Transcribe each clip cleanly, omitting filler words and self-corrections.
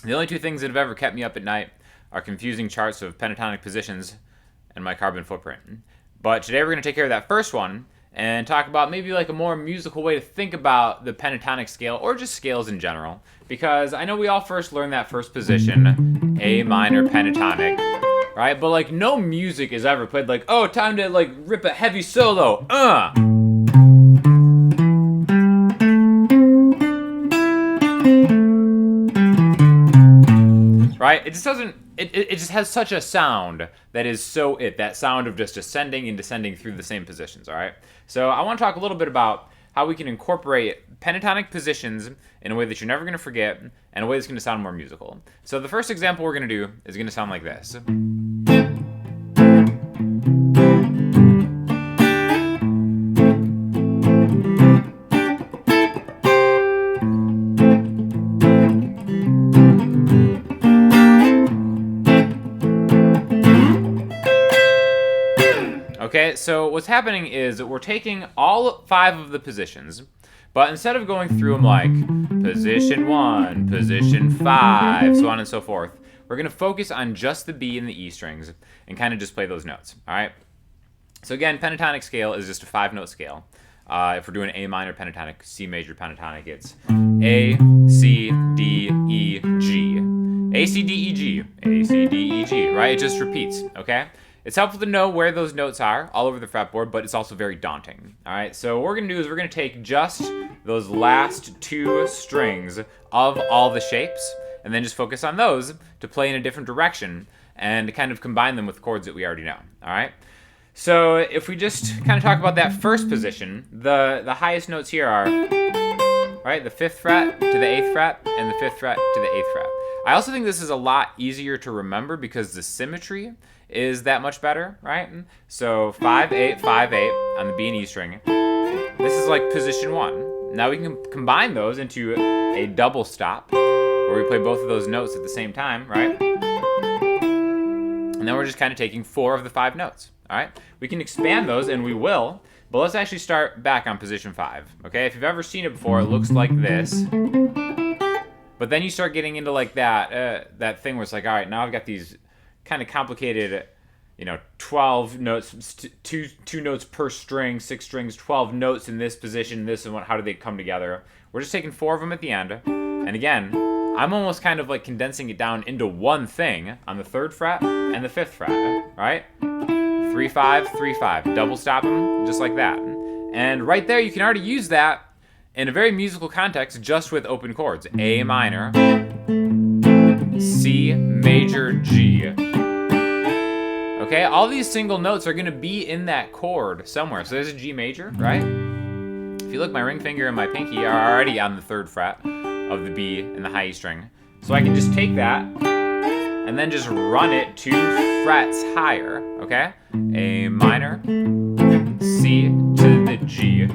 The only two things that have ever kept me up at night are confusing charts of pentatonic positions and my carbon footprint. But today we're going to take care of that first one and talk about maybe like a more musical way to think about the pentatonic scale or just scales in general. Because I know we all first learned that first position, A minor pentatonic, right? But like no music is ever played like, oh, time to like rip a heavy solo, right? It just doesn't, it just has such a sound that is so that sound of just ascending and descending through the same positions, all right? So I want to talk a little bit about how we can incorporate pentatonic positions in a way that you're never going to forget and a way that's going to sound more musical. So the first example we're going to do is going to sound like this. Okay, so what's happening is that we're taking all 5 of the positions, but instead of going through them like position 1, position 5, so on and so forth, we're going to focus on just the B and the E strings and kind of just play those notes, all right? So again, pentatonic scale is just a 5-note scale. If we're doing A minor pentatonic, C major pentatonic, it's A, C, D, E, G. A, C, D, E, G. A, C, D, E, G, right? It just repeats, okay? It's helpful to know where those notes are all over the fretboard, but it's also very daunting. All right, so what we're gonna do is we're gonna take just those last 2 strings of all the shapes and then just focus on those to play in a different direction and kind of combine them with chords that we already know, all right? So if we just kind of talk about that first position, the highest notes here are, right, the 5th fret to the 8th fret and the 5th fret to the 8th fret. I also think this is a lot easier to remember because the symmetry is that much better, right? So 5, 8, 5, 8 on the B and E string. This is like position 1. Now we can combine those into a double stop where we play both of those notes at the same time, right? And then we're just kind of taking 4 of the 5 notes, all right? We can expand those, and we will, but let's actually start back on position 5, okay? If you've ever seen it before, it looks like this. But then you start getting into like that thing where it's like, all right, now I've got these kind of complicated, 12 notes, two notes per string, 6 strings, 12 notes in this position, this and what, how do they come together? We're just taking 4 of them at the end. And again, I'm almost kind of like condensing it down into one thing on the 3rd fret and the 5th fret, right? 3, 5, 3, 5, double stop them just like that. And right there, you can already use that in a very musical context just with open chords. A minor, C major, G. Okay, all these single notes are going to be in that chord somewhere. So there's a G major, right? If you look, my ring finger and my pinky are already on the 3rd fret of the B and the high E string. So I can just take that and then just run it 2 frets higher, okay? A minor, C to the G.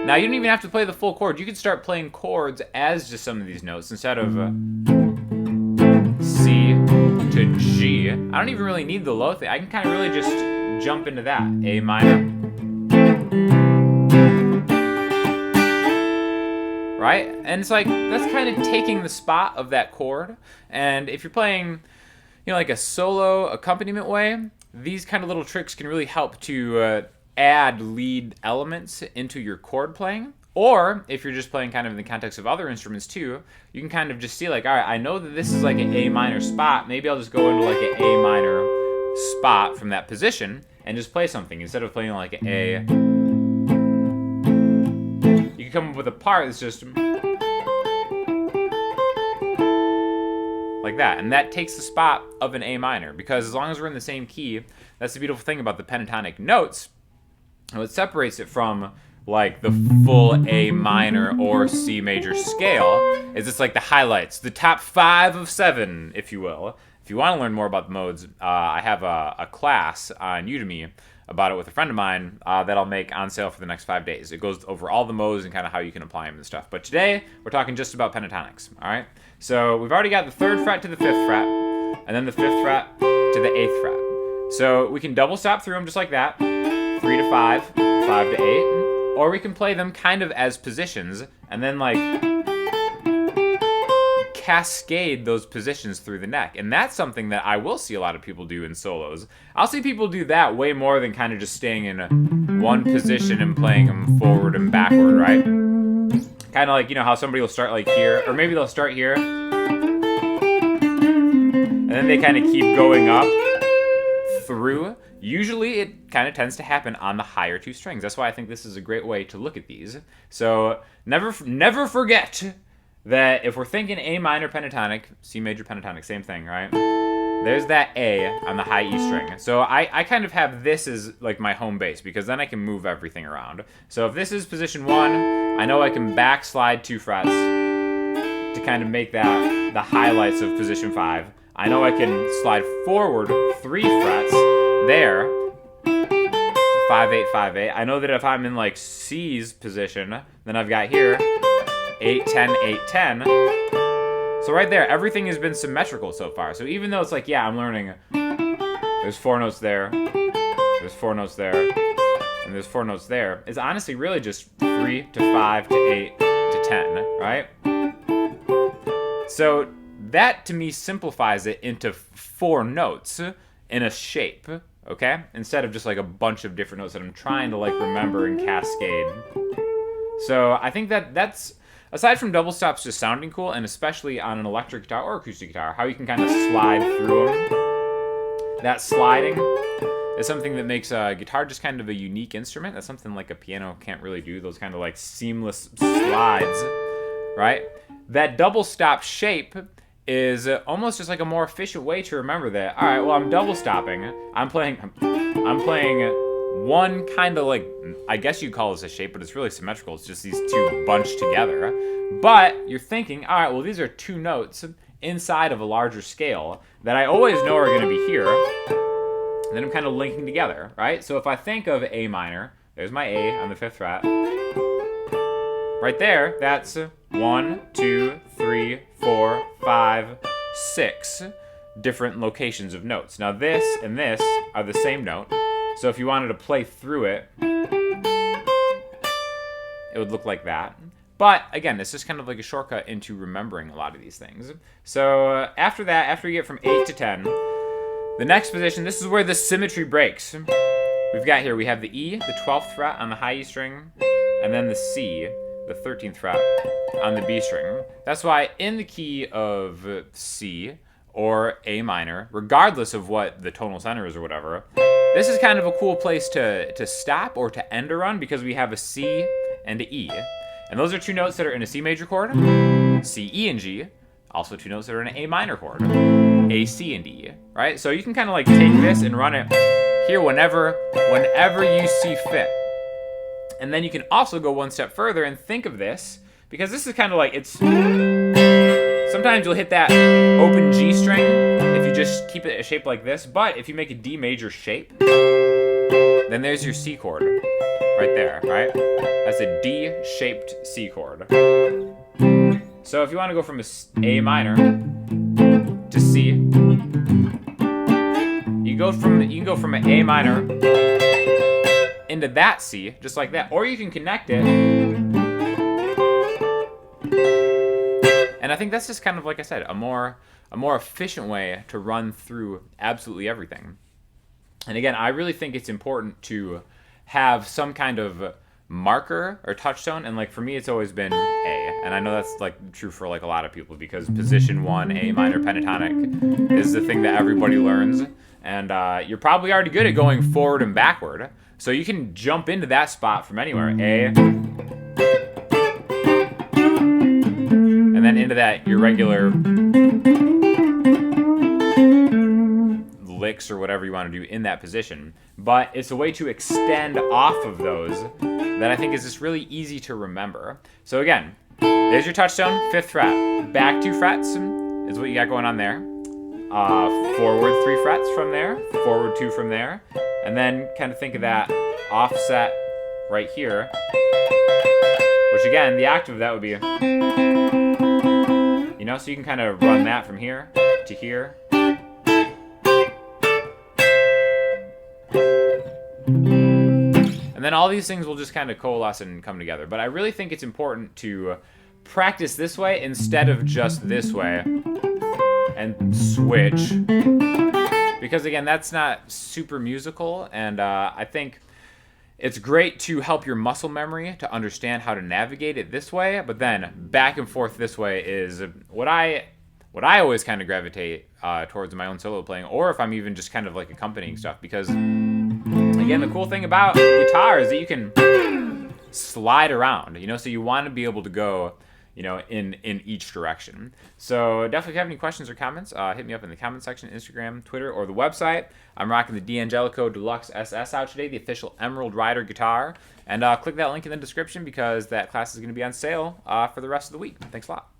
Now, you don't even have to play the full chord. You can start playing chords as just some of these notes instead of C to G. I don't even really need the low thing. I can kind of really just jump into that. A minor. Right? And it's like, that's kind of taking the spot of that chord. And if you're playing, like a solo accompaniment way, these kind of little tricks can really help to add lead elements into your chord playing. Or if you're just playing kind of in the context of other instruments too, you can kind of just see like, all right, I know that this is like an A minor spot. Maybe I'll just go into like an A minor spot from that position and just play something instead of playing like an A. You can come up with a part that's just like that. And that takes the spot of an A minor because as long as we're in the same key, that's the beautiful thing about the pentatonic notes. What separates it from like the full A minor or C major scale is it's like the highlights, the top 5 of 7, if you will. If you want to learn more about the modes, I have a class on Udemy about it with a friend of mine that I'll make on sale for the next 5 days. It goes over all the modes and kind of how you can apply them and stuff. But today, we're talking just about pentatonics, all right? So we've already got the 3rd fret to the 5th fret, and then the 5th fret to the 8th fret. So we can double stop through them just like that, 3 to 5, 5 to 8, or we can play them kind of as positions, and then like cascade those positions through the neck. And that's something that I will see a lot of people do in solos. I'll see people do that way more than kind of just staying in one position and playing them forward and backward, right? Kind of like, you know, how somebody will start like here, or maybe they'll start here, and then they kind of keep going up through. Usually it kind of tends to happen on the higher two strings. That's why I think this is a great way to look at these. So never forget that if we're thinking A minor pentatonic, C major pentatonic, same thing, right? There's that A on the high E string. So I kind of have this as like my home base, because then I can move everything around. So if this is position 1, I know I can backslide 2 frets to kind of make that the highlights of position 5. I know I can slide forward 3 frets there, 5, 8, 5, 8. I know that if I'm in like C's position, then I've got here 8, 10, 8, 10. So right there, everything has been symmetrical so far. So even though it's like, yeah, I'm learning, there's 4 notes there, there's 4 notes there, and there's 4 notes there, it's honestly really just 3 to 5 to 8 to 10, right? So that to me simplifies it into 4 notes in a shape, okay? Instead of just like a bunch of different notes that I'm trying to like remember and cascade. So I think that's, aside from double stops just sounding cool, and especially on an electric guitar or acoustic guitar, how you can kind of slide through them. That sliding is something that makes a guitar just kind of a unique instrument. That's something like a piano can't really do, those kind of like seamless slides, right? That double stop shape is almost just like a more efficient way to remember that, all right, well, I'm double stopping. I'm playing one kind of like, I guess you'd call this a shape, but it's really symmetrical. It's just these two bunched together. But you're thinking, all right, well, these are 2 notes inside of a larger scale that I always know are going to be here. And then I'm kind of linking together, right? So if I think of A minor, there's my A on the 5th fret. Right there, that's 1, 2, 3, 4, 5, 6 different locations of notes. Now this and this are the same note. So if you wanted to play through it, it would look like that. But again, it's just kind of like a shortcut into remembering a lot of these things. So after that, after you get from 8 to 10, the next position, this is where the symmetry breaks. We've got here, we have the E, the 12th fret on the high E string, and then the C, the 13th fret on the B string. That's why in the key of C or A minor, regardless of what the tonal center is or whatever, this is kind of a cool place to stop or to end a run, because we have a C and an E. And those are 2 notes that are in a C major chord, C, E, and G. Also 2 notes that are in an A minor chord, A, C, and E, right? So you can kind of like take this and run it here whenever you see fit. And then you can also go one step further and think of this, because this is kind of like, it's, sometimes you'll hit that open G string if you just keep it a shape like this, but if you make a D major shape, then there's your C chord right there, right? That's a D-shaped C chord. So if you want to go from A minor to C, you can go from an A minor into that C, just like that. Or you can connect it. And I think that's just kind of, like I said, a more efficient way to run through absolutely everything. And again, I really think it's important to have some kind of marker or touchstone, and like for me it's always been A, and I know that's like true for like a lot of people, because position 1 A minor pentatonic is the thing that everybody learns, and you're probably already good at going forward and backward, so you can jump into that spot from anywhere, A, and then into that your regular licks or whatever you want to do in that position. But it's a way to extend off of those that I think is just really easy to remember. So again, there's your touchstone, 5th fret. Back 2 frets is what you got going on there. Forward 3 frets from there, forward 2 from there, and then kind of think of that offset right here, which again, the octave of that would be, you know, so you can kind of run that from here to here. And then all these things will just kind of coalesce and come together. But I really think it's important to practice this way instead of just this way and switch. Because again, that's not super musical, and I think it's great to help your muscle memory to understand how to navigate it this way, but then back and forth this way is what I always kind of gravitate towards in my own solo playing, or if I'm even just kind of like accompanying stuff, because again, the cool thing about guitar is that you can slide around, you know, so you want to be able to go, you know, in each direction. So definitely if you have any questions or comments, hit me up in the comment section, Instagram, Twitter, or the website. I'm rocking the D'Angelico Deluxe SS out today, the official Emeryld Ryders guitar. And click that link in the description because that class is going to be on sale for the rest of the week. Thanks a lot.